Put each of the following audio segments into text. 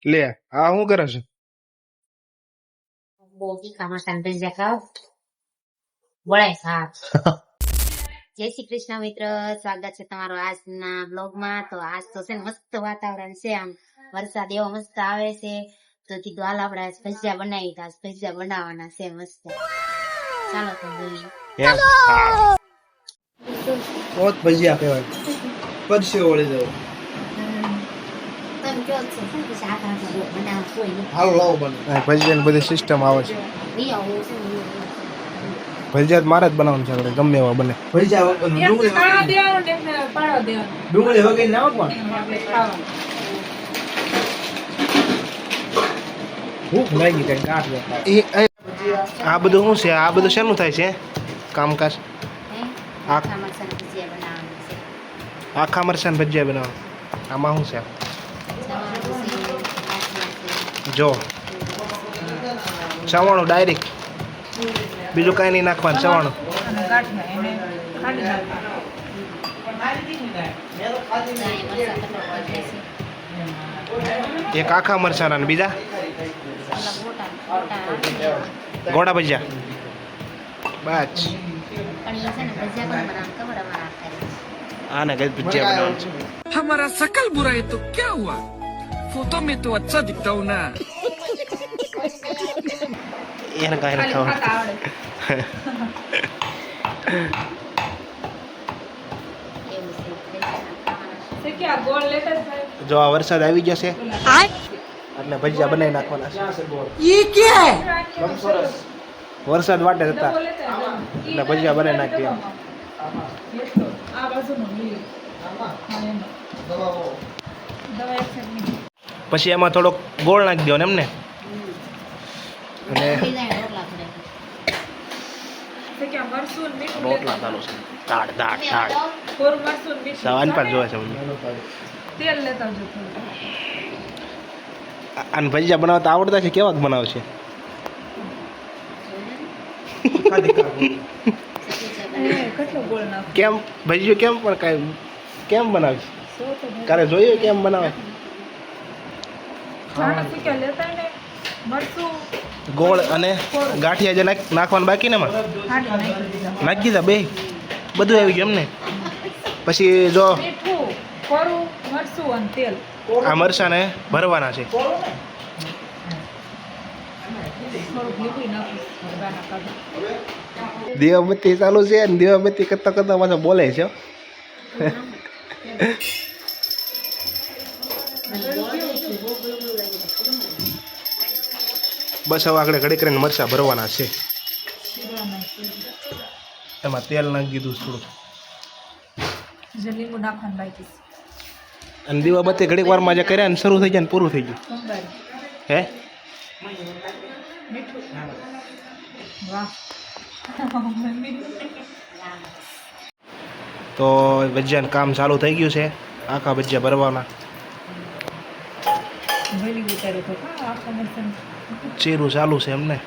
લે આ શું કરે છે? બોગી કામરસાન ભજીયા ખાવ બોલાય હા. જય શ્રી કૃષ્ણ મિત્ર, સ્વાગત છે તમારું આજના બ્લોગમાં. તો આજ તો છે ને મસ્ત વાતાવરણ છે, આમ વરસાદ એવો મસ્ત આવે છે. તો કીધું હાલ આપણે આજ ભજીયા બનાવી, તો આજ ભજીયા બનાવવાના છે મસ્ત. ચાલો તો જોઈએ. એમ હા પોત ભજીયા કહેવાય. પરસેવો વળી જાય. તમે કયો છો શું કે શાક આટલા બનાવવા કોઈ નહીં. હાલો લાવો બને. ભજીયાની બધી સિસ્ટમ આવે છે. નહીં આવું છે ને ભજીયા મારે જ બનાવવાનું છે, આપણે ગમે એવા બને. ભજીયા ડુંગળી વગેરે ના પણ ભૂખ લાગી કઈ કાઢ. આ બધું શું છે? આ બધું શેનું થાય છે કામકાજ? આખા મરચાં ભજીયા બનાવવાના છે. આખા મરચાં ભજીયા બનાવો. આમાં શું છે? જો ચવાણું ડાયરેક્ટ, બીજું કાંઈ નહીં નાખવાનું. ચવાણું એક આખા મરચાના અને બીજા ગોળા ભજીયા. બસ આને કઈ ભજીયા બનાવવાનું છે. हमारा शकल बुरा है तो क्या हुआ, फोटो में तो अच्छा दिखता हूँ ना। એને કાંઈ નથી ખબર. જો આ વરસાદ આવી જશે એટલે ભજીયા બનાવી નાખવાના છે. વરસાદ વાટે હતા એટલે ભજીયા બનાવી નાખીએ. પછી એમાં થોડોક ગોળ નાખી દો ને એમને. અને રોટલા ચાલુ છે. દાળ દાળ દાળ સવાન પર જોવે છે અને ભજીયા બનાવતા આવડતા છે? કેવાક બનાવે છે? કેમ ભજીયું કેમ પણ કાંઈ કેમ બનાવે છે? કારે જોયું કેમ બનાવે? ગોળ અને ગાંઠિયા જે નાખવાનું બાકી ને એમાં નાખી દીધા બે, બધું આવી ગયું એમને. પછી જો આ મરચાં ને ભરવાના છે. દીવાબત્તી ચાલુ છે અને દીવાબત્તી કરતા કરતા પાછા બોલે છે. બસ હવે આગળ ઘડી કરીને મરચાં ભરવાના છે. એમાં તેલ નાખી દીધું થોડું અને દીવાબત્તી ઘડીક વારમાં જે કર્યા ને શરૂ થઈ જાય ને પૂરું થઈ ગયું. હે તો ભજીયાનું કામ ચાલુ થઈ ગયું છે. આખા ભજીયા ભરવાના. ચીરું ચાલુ છે એમને.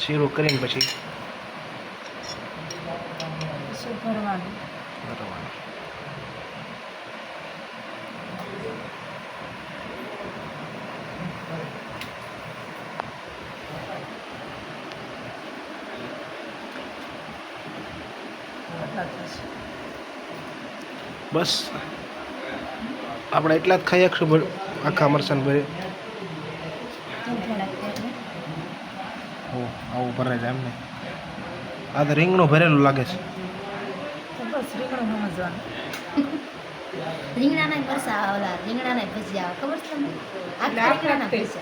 ચીરું કરીને પછી ભરવાનું. બસ આપણે એટલા જ ખાઈ શકશું આખા મરચાં ભરી. આવું ભરે છે એમને. આ તો રીંગણું ભરેલું લાગે છે.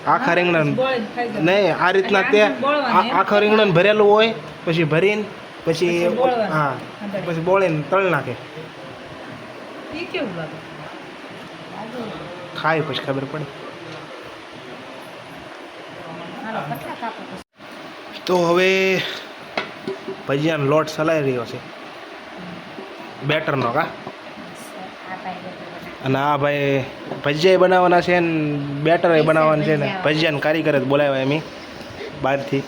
આખા રીંગણા નહીં, આ રીતના તે આખા રીંગણા ભરેલું હોય, પછી ભરીને પછી હા પછી બોળીને તળ નાખે. ખાય પછી ખબર પડે. તો હવે ભજીયાનો લોટ સલાઈ રહ્યો છે બેટરનો. કા અને આ ભાઈ ભજીયા બનાવવાના છે ને બેટર બનાવવાનું છે ને ભજીયાને કારીગર જ બોલાવ્યા એમ બહારથી.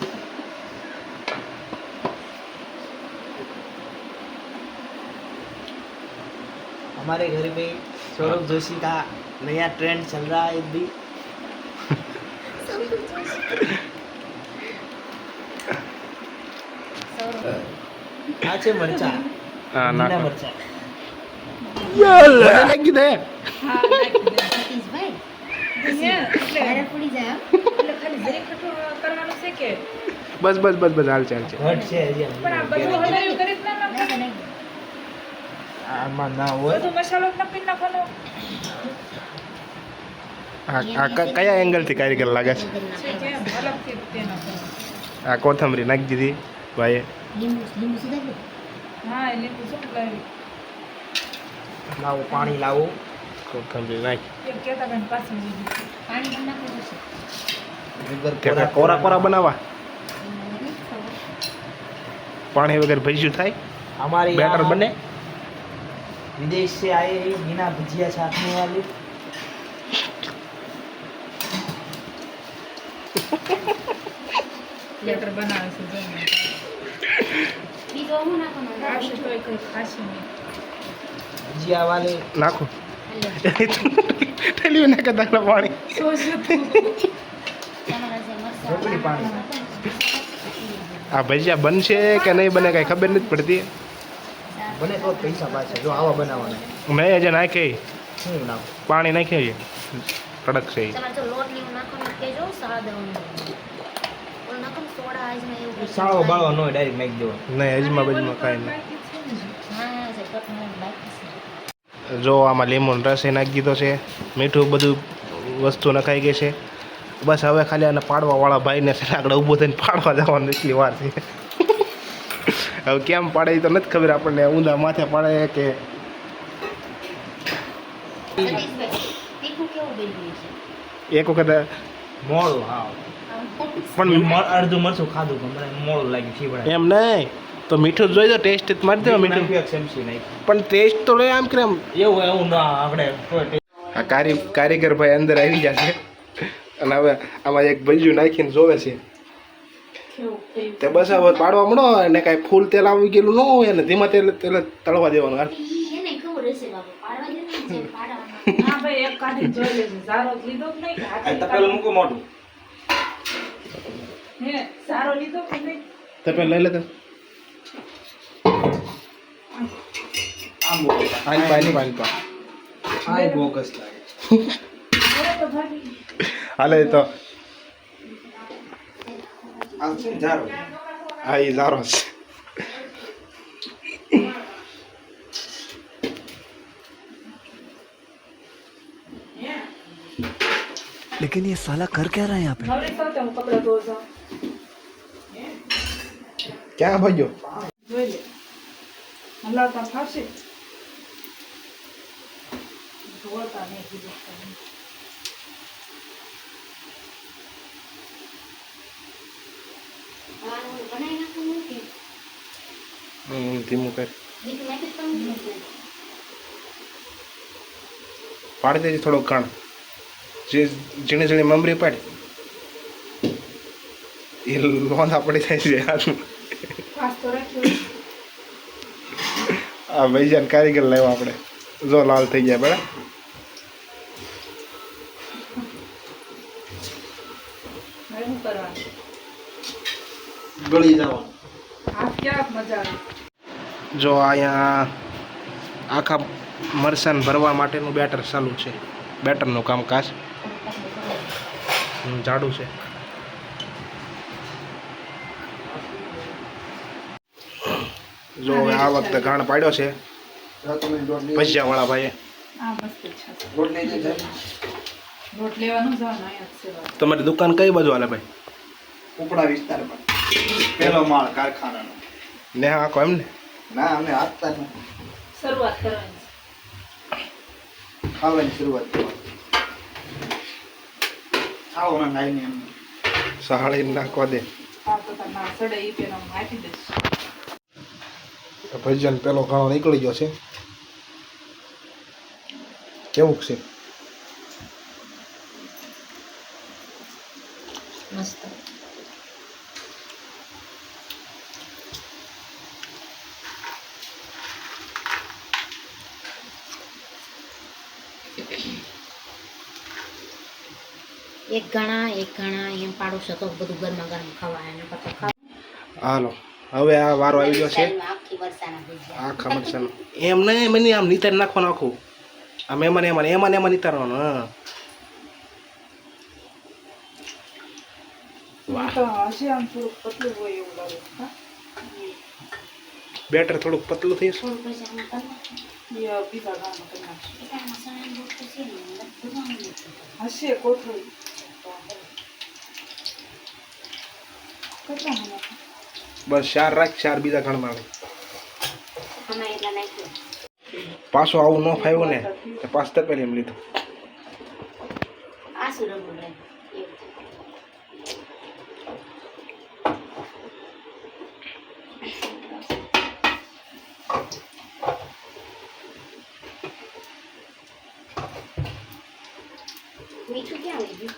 हमारे घर में सौरभ जोशी का नया ट्रेंड चल रहा है भी आचे मरचा હા बिना નાખો मरचा બધા નાખી દે સતીશભાઈ ત્યારે પડી જાય એટલે ખાલી જરીક ખટું કરવાનું છે કે બસ બસ બસ બસ હાલ ચાલ છે घट છે હજી પણ આ બધું હલાવ્યું કરી જ ના નાખો. આમાં ના હોય બધો મસાલો જ નાખી નાખવાનો કયા એંગલ થી કારીગર લાગે છે છે જેમ અલગથી તે નાખવાનો. આ કોથમરી નાખી દીધી ભાઈએ લીંબુ સુધારી હા એ લીંબુ શું લાવી લાવો પાણી લાવો કોથમરી નાખી એક કહેતા બેન પાછી લીધી. પાણી પણ નાખવું પડશે વગર કે કોરા કોરા બનાવવા પાણી વગર ભજીયું થાય हमारे બેટર यहाँ બને विदेश से आए हैं बिना भुजिया छाटने वाले બેટર બનાવે છે જેમ બીજો હું નાખવાનું ખાશે તોય કંઈ ખાશે નહીં. भुजिया वाले નાખો ઠેલી નાખે દાખલા પાણી સોજ્યું તું. તમારા જે મરચાં રોટલી પાણી. આ ભજીયા બનશે કે નહીં બને કઈ ખબર નથી પડતી बने तो पैसा पाछे जो आवा बनावाना મેં હજી નાખી શું નાખો પાણી નાખી છે કડક છે ઈ. તમારે જો લોટ ને એવું નાખવાનું કેજો સાદા દવાનું ઓલ નાખો ને સોડા આજમાં એવું કંઈક સાળો નાખવાનું. બાળો નો ડાયરેક્ટ નાખી દેવો નહીં હજમાં બજમાં કાંઈ નહીં હા છે કટનું બાકી છે જો આમાં લીંબુનો રસ એ નાખી દીધો છે મીઠું બધું વસ્તુ નખાઈ ગઈ છે બસ હવે ખાલી આને પાડવાવાળા ભાઈને છે ને આગળ ઊભો થઈને પાડવા જવાનું એટલી વાર છે હવે કેમ પાડે એ તો નથી ખબર આપણને ઊંધા માથે પાડે કે સતીશભાઈ તીખું કેવું બન્યું છે એક વખત મોળું હા પણ અડધું મરચું ખાધું પણ મને મોળું લાગ્યું શીવડા એમ નહીં તો મીઠું જોઈ દો ટેસ્ટ મારી દો મીઠું ચમચી નાખી પણ ટેસ્ટ તો લે આમ કેમ એવું ના આપણે આ કારીગર ભાઈ અંદર આવી જશે અને હવે આમાં એક ભજીયું નાખીને જોવે છે તે બસ હવે પાડવા મળો અને કાંઈ ફૂલ તેલ આવી ગયેલું ન હોય ને ધીમા તેલ તળવા દેવાનું હાલ. એને ખબર હશે બાબુ પાડવા દે ને જેમ પાડવાનું હા ભાઈ એક કાઢીને જોઈ લેજો. ઝારો લીધો કે નહીં કે હાથે તપેલું મૂકો મોટું હે ઝારો લીધો કે નહીં? તો પેલા લઈ લેતા આમ મૂકો પાણી આ બોગસ લાગે અરે તો ભાગી. હાલે તો આ શું જારો હા એ સારો છે लेकिन ये साला कर क्या रहा है यहाँ पे નવરી સાથે હું કપડાં ધોવા જાઉં. ક્યાં ભાગ્યો જોઈ લે હલાવતા ફાવશે ધોતા નહીં કીધું કંઈ. ખાવાનું બનાવી નાખવાનું કે ધીમું કર બીજું નાખી તમને પાડી દેજે થોડોક ઘણ જે ઝીણી ઝીણી મમરી પાડ એ લોંધા પડી જાય છે હાથમાં ફાસ તો રાખ્યો. આ ભૈજાન કારીગર લાવ્યા આપણે જો લાલ થઈ ગયા બરાબર હવે શું કરવાનું? ગળી જવાનું હાથ ક્યાંક મજા આવે. જો અહીંયા આખા મરસાન ભરવા માટેનું બેટર ચાલુ છે બેટરનું કામકાજ જાડું છે જો હવે આ વખતે ઘાણ પાડ્યો છે ભજીયાવાળા ભાઈએ આ મસ્ત છે. રોટ લઈ જજો રોટ લેવાનું જવાનું અહીંયા જ છે બસ. તમારી દુકાન કઈ બાજુ હાલે ભાઈ ઉપડા વિસ્તારમાં પેલો માળ કારખાનાનો ને હા આખો એમ ને ના અમે આપતા નથી શરૂઆત કરવાની છે. ખાવાની શરૂઆત કરવાની આવો ના નાઈને એમ સહાળી નાખવા દે આ તો ના સડે એ પેલા હું નાખી દઈશ. ભજીયાનો પેલો ઘણો નીકળી ગયો છે કેવું છે મસ્ત એક ઘણા એમ પાડું છો તો બધું ગરમા ગરમ ખવાય એના કરતા હાલો હવે આ વારો આવી ગયો છે આખી વરસાદના ભજીયા આખા મરચાં એમ નહીં મને આમ નીતાર નાખવાનું આખું આમ એમાં નીતારવાનું હા તો હજી આમ થોડુંક પતલું હોય એવું લાગે હા બેટર થોડુંક પતલું થઈ જશે થોડું પછી આમાં કરી એ બીજા ગામમાં કરી નાખશું નાખીએ સણાનું લોટ તો છે ને બધું હશે કોથળી કેટલા મને બસ 4 રાખ 4 બીજા ઘણમાં આમાં એટલા નાખ્યું પાછો આવું ન ફાવ્યું ને તો 5 તપેલી એમ લીધું આ શું રંગું રહે એવું મીઠું ક્યાં આવી ગયું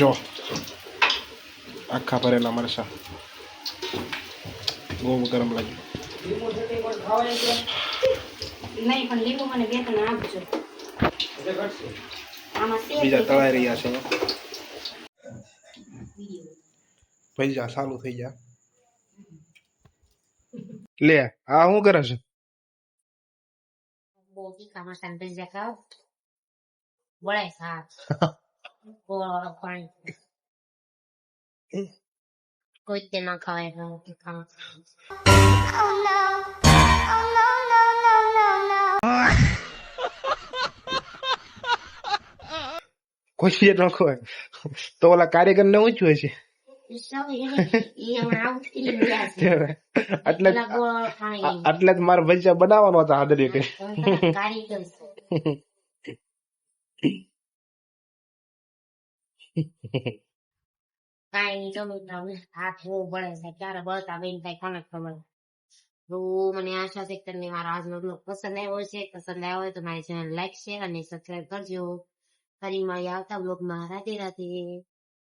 જો આખા ભરેલા મરચા બહુ ગરમ લાગ્યું નહીં પણ લીંબુ મને 2-3 આપજો આમાં સેવ બીજા તળાઈ રહ્યા છે ભજીયા ચાલુ થઈ ગયા લે આ શું કરે છે બહુ તીખા મસાલા ભજીયા ખાવ વળાય શાક ગોળ પાણી કોઈ તે ના ખવાય તીખા કોઈ ન ખવાય તો ઓલા કારીગર ને ઊંચું હશે એટલે એટલે જ મારે ભજીયા બનાવવાનો હતા આદરી કે કાંઈ ટમેટા હાથ બહુ બળે છે ક્યારે બળતા બેન થાય કોને ખબર તો મને આશા છે કે તમને મારો આજનો બ્લોગ પસંદ આવ્યો છે પસંદ આવ્યો હોય તો મારી ચેનલ લાઈક શેર અને સબસ્ક્રાઈબ કરજો ફરી મળીએ આવતા બ્લોગમાં રાધે રાધે